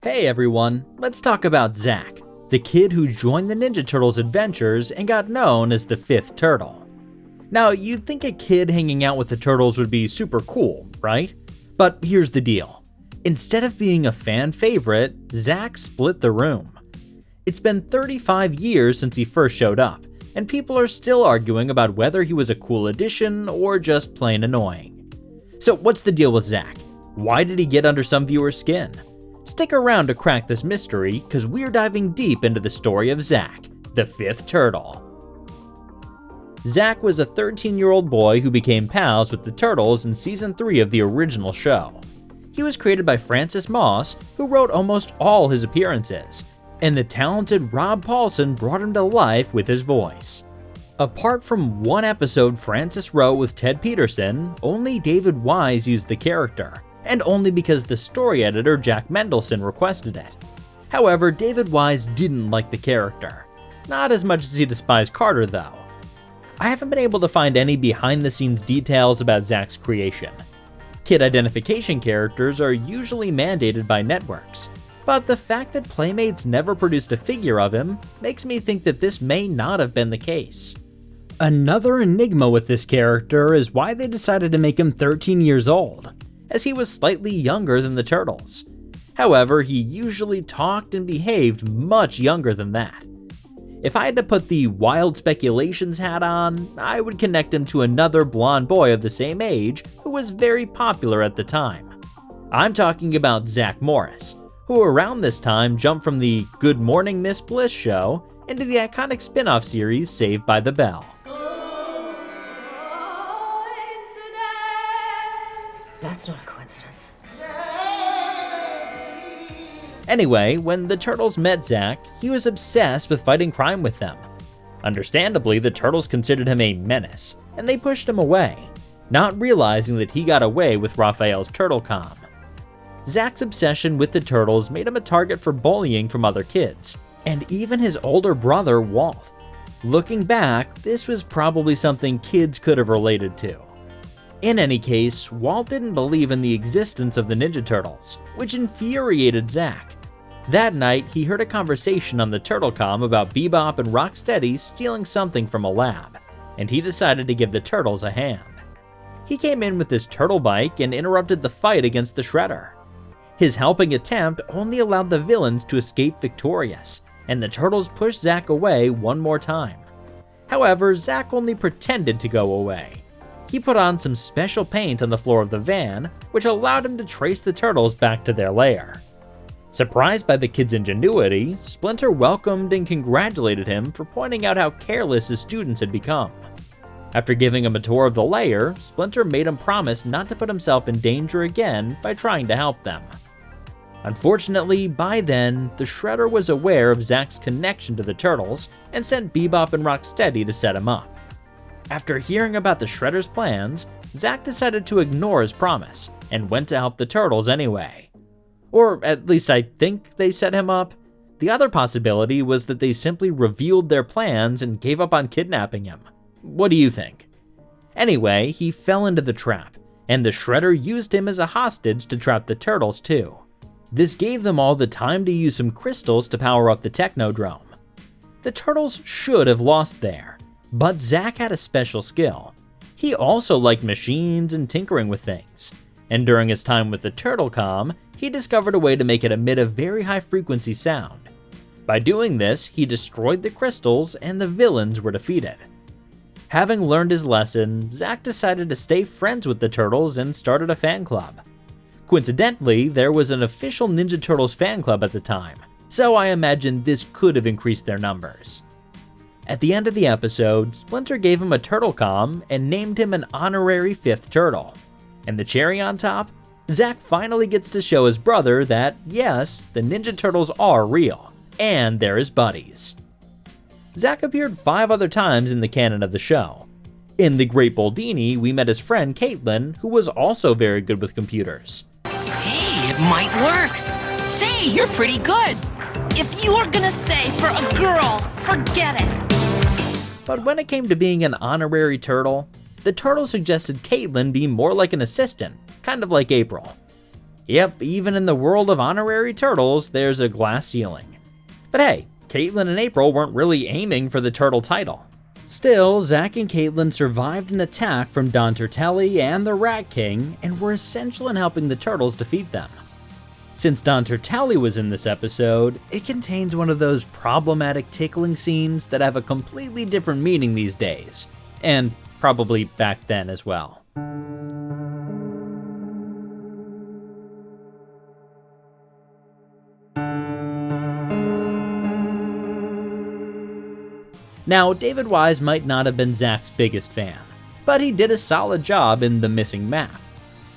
Hey everyone, let's talk about Zack, the kid who joined the Ninja Turtles adventures and got known as the fifth turtle. Now, you'd think a kid hanging out with the turtles would be super cool, right? But here's the deal. Instead of being a fan favorite, Zack split the room. It's been 35 years since he first showed up, and people are still arguing about whether he was a cool addition or just plain annoying. So what's the deal with Zack? Why did he get under some viewers' skin? Stick around to crack this mystery, because we're diving deep into the story of Zack, the fifth turtle. Zack was a 13-year-old boy who became pals with the Turtles in Season 3 of the original show. He was created by Francis Moss, who wrote almost all his appearances, and the talented Rob Paulsen brought him to life with his voice. Apart from one episode Francis wrote with Ted Peterson, only David Wise used the character, and only because the story editor Jack Mendelson requested it. However, David Wise didn't like the character. Not as much as he despised Carter though. I haven't been able to find any behind-the-scenes details about Zack's creation. Kid identification characters are usually mandated by networks, but the fact that Playmates never produced a figure of him makes me think that this may not have been the case. Another enigma with this character is why they decided to make him 13 years old, as he was slightly younger than the Turtles. However, he usually talked and behaved much younger than that. If I had to put the wild speculations hat on, I would connect him to another blonde boy of the same age who was very popular at the time. I'm talking about Zack Morris, who around this time jumped from the Good Morning Miss Bliss show into the iconic spin-off series Saved by the Bell. That's not a coincidence. Anyway, when the Turtles met Zack, he was obsessed with fighting crime with them. Understandably, the Turtles considered him a menace, and they pushed him away, not realizing that he got away with Raphael's Turtlecom. Zack's obsession with the Turtles made him a target for bullying from other kids, and even his older brother, Walt. Looking back, this was probably something kids could have related to. In any case, Walt didn't believe in the existence of the Ninja Turtles, which infuriated Zack. That night, he heard a conversation on the Turtlecom about Bebop and Rocksteady stealing something from a lab, and he decided to give the Turtles a hand. He came in with his turtle bike and interrupted the fight against the Shredder. His helping attempt only allowed the villains to escape victorious, and the Turtles pushed Zack away one more time. However, Zack only pretended to go away. He put on some special paint on the floor of the van, which allowed him to trace the Turtles back to their lair. Surprised by the kid's ingenuity, Splinter welcomed and congratulated him for pointing out how careless his students had become. After giving him a tour of the lair, Splinter made him promise not to put himself in danger again by trying to help them. Unfortunately, by then, the Shredder was aware of Zack's connection to the Turtles and sent Bebop and Rocksteady to set him up. After hearing about the Shredder's plans, Zack decided to ignore his promise and went to help the Turtles anyway. Or at least I think they set him up. The other possibility was that they simply revealed their plans and gave up on kidnapping him. What do you think? Anyway, he fell into the trap, and the Shredder used him as a hostage to trap the Turtles too. This gave them all the time to use some crystals to power up the Technodrome. The Turtles should have lost there, but Zack had a special skill. He also liked machines and tinkering with things, and during his time with the Turtlecom, he discovered a way to make it emit a very high frequency sound. By doing this, he destroyed the crystals and the villains were defeated. Having learned his lesson, Zack decided to stay friends with the Turtles and started a fan club. Coincidentally, there was an official Ninja Turtles fan club at the time, so I imagine this could have increased their numbers. At the end of the episode, Splinter gave him a Turtlecom and named him an honorary fifth turtle. And the cherry on top? Zack finally gets to show his brother that, yes, the Ninja Turtles are real, and they're his buddies. Zack appeared 5 other times in the canon of the show. In The Great Boldini, we met his friend Caitlin, who was also very good with computers. Hey, it might work. Say, you're pretty good. If you're gonna say for a girl, forget it. But when it came to being an honorary turtle, the Turtles suggested Caitlin be more like an assistant, kind of like April. Yep, even in the world of honorary turtles, there's a glass ceiling. But hey, Caitlin and April weren't really aiming for the turtle title. Still, Zack and Caitlin survived an attack from Don Turtelli and the Rat King and were essential in helping the turtles defeat them. Since Don Turtelli was in this episode, it contains one of those problematic tickling scenes that have a completely different meaning these days, and probably back then as well. Now, David Wise might not have been Zack's biggest fan, but he did a solid job in The Missing Map.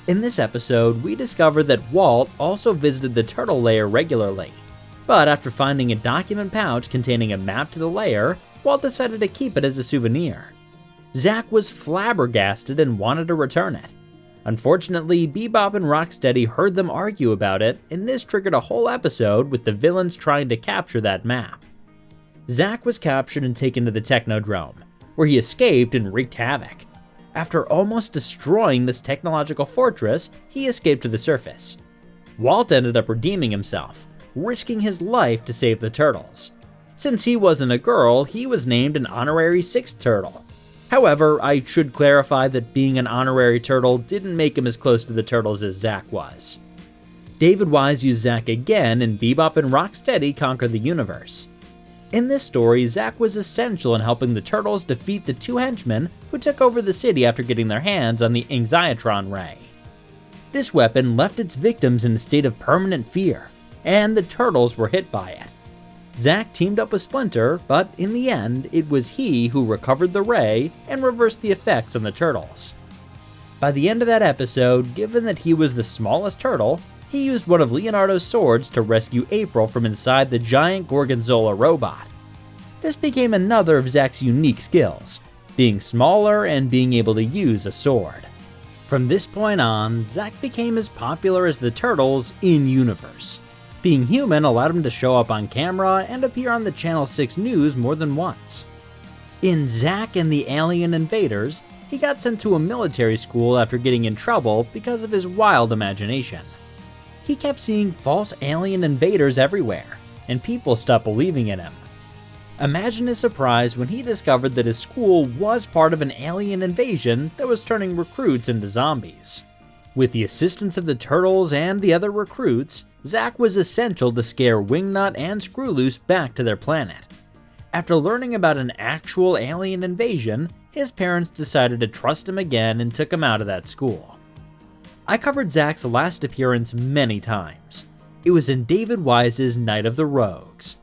In this episode, we discover that Walt also visited the turtle lair regularly, but after finding a document pouch containing a map to the lair, Walt decided to keep it as a souvenir. Zack was flabbergasted and wanted to return it. Unfortunately, Bebop and Rocksteady heard them argue about it, and this triggered a whole episode with the villains trying to capture that map. Zack was captured and taken to the Technodrome, where he escaped and wreaked havoc. After almost destroying this technological fortress, he escaped to the surface. Walt ended up redeeming himself, risking his life to save the turtles. Since he wasn't a girl, he was named an honorary 6th turtle. However, I should clarify that being an honorary turtle didn't make him as close to the turtles as Zack was. David Wise used Zack again in Bebop and Rocksteady Conquer the Universe. In this story, Zack was essential in helping the turtles defeat the 2 henchmen who took over the city after getting their hands on the Anxiotron Ray. This weapon left its victims in a state of permanent fear, and the turtles were hit by it. Zack teamed up with Splinter, but in the end, it was he who recovered the ray and reversed the effects on the turtles. By the end of that episode, given that he was the smallest turtle, he used one of Leonardo's swords to rescue April from inside the giant Gorgonzola robot. This became another of Zack's unique skills, being smaller and being able to use a sword. From this point on, Zack became as popular as the turtles in-universe. Being human allowed him to show up on camera and appear on the Channel 6 news more than once. In Zack and the Alien Invaders, he got sent to a military school after getting in trouble because of his wild imagination. He kept seeing false alien invaders everywhere, and people stopped believing in him. Imagine his surprise when he discovered that his school was part of an alien invasion that was turning recruits into zombies. With the assistance of the turtles and the other recruits, Zack was essential to scare Wingnut and Screwloose back to their planet. After learning about an actual alien invasion, his parents decided to trust him again and took him out of that school. I covered Zack's last appearance many times. It was in David Wise's Night of the Rogues.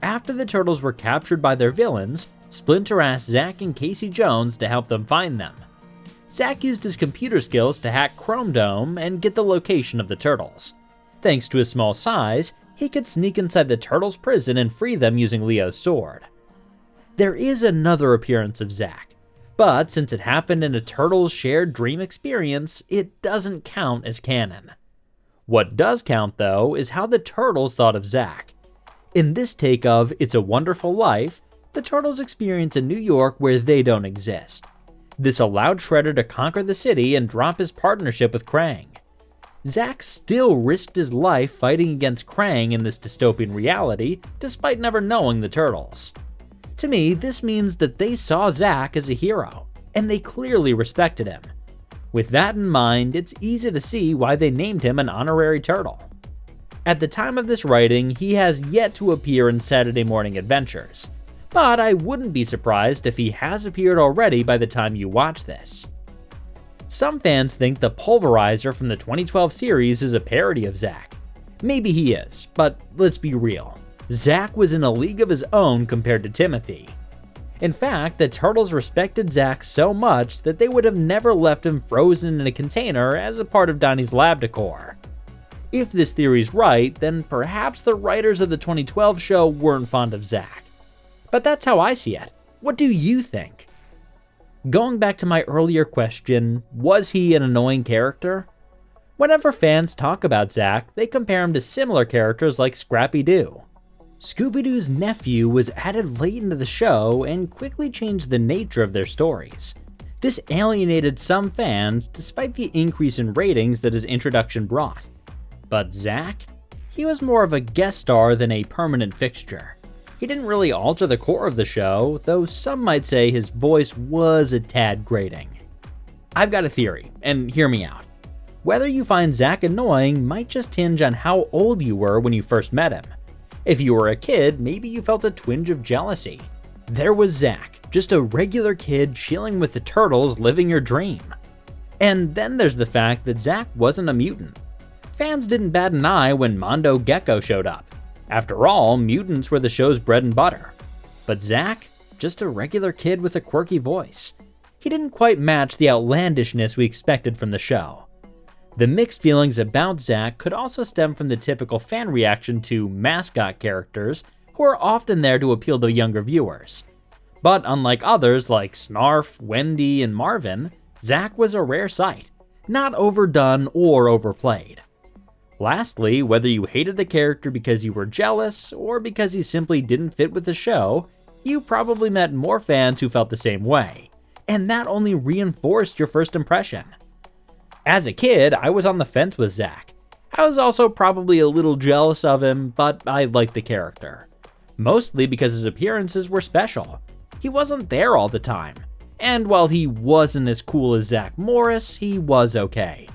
After the turtles were captured by their villains, Splinter asked Zack and Casey Jones to help them find them. Zack used his computer skills to hack Chrome Dome and get the location of the turtles. Thanks to his small size, he could sneak inside the turtles' prison and free them using Leo's sword. There is another appearance of Zack, but since it happened in a turtles' shared dream experience, it doesn't count as canon. What does count, though, is how the turtles thought of Zack. In this take of It's a Wonderful Life, the turtles experience a New York where they don't exist. This allowed Shredder to conquer the city and drop his partnership with Krang. Zack still risked his life fighting against Krang in this dystopian reality, despite never knowing the turtles. To me, this means that they saw Zack as a hero, and they clearly respected him. With that in mind, it's easy to see why they named him an honorary turtle. At the time of this writing, he has yet to appear in Saturday Morning Adventures, but I wouldn't be surprised if he has appeared already by the time you watch this. Some fans think the Pulverizer from the 2012 series is a parody of Zack. Maybe he is, but let's be real. Zack was in a league of his own compared to Timothy. In fact, the turtles respected Zack so much that they would have never left him frozen in a container as a part of Donnie's lab decor. If this theory's right, then perhaps the writers of the 2012 show weren't fond of Zack. But that's how I see it. What do you think? Going back to my earlier question, was he an annoying character? Whenever fans talk about Zack, they compare him to similar characters like Scrappy-Doo. Scooby-Doo's nephew was added late into the show and quickly changed the nature of their stories. This alienated some fans despite the increase in ratings that his introduction brought. But Zach? He was more of a guest star than a permanent fixture. He didn't really alter the core of the show, though some might say his voice was a tad grating. I've got a theory, and hear me out. Whether you find Zach annoying might just hinge on how old you were when you first met him. If you were a kid, maybe you felt a twinge of jealousy. There was Zach, just a regular kid chilling with the turtles living your dream. And then there's the fact that Zach wasn't a mutant. Fans didn't bat an eye when Mondo Gecko showed up. After all, mutants were the show's bread and butter. But Zach? Just a regular kid with a quirky voice. He didn't quite match the outlandishness we expected from the show. The mixed feelings about Zach could also stem from the typical fan reaction to mascot characters who are often there to appeal to younger viewers. But unlike others like Snarf, Wendy, and Marvin, Zach was a rare sight, not overdone or overplayed. Lastly, whether you hated the character because you were jealous or because he simply didn't fit with the show, you probably met more fans who felt the same way, and that only reinforced your first impression. As a kid, I was on the fence with Zach. I was also probably a little jealous of him, but I liked the character. Mostly because his appearances were special. He wasn't there all the time, and while he wasn't as cool as Zach Morris, he was okay.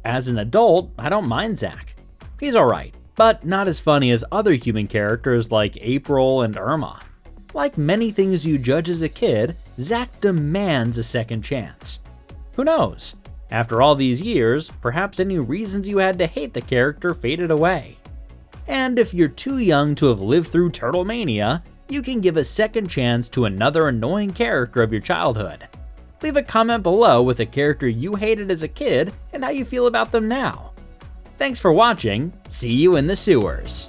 As an adult, I don't mind Zach. He's alright, but not as funny as other human characters like April and Irma. Like many things you judge as a kid, Zach demands a second chance. Who knows? After all these years, perhaps any reasons you had to hate the character faded away. And if you're too young to have lived through Turtlemania, you can give a second chance to another annoying character of your childhood. Leave a comment below with a character you hated as a kid and how you feel about them now. Thanks for watching, see you in the sewers.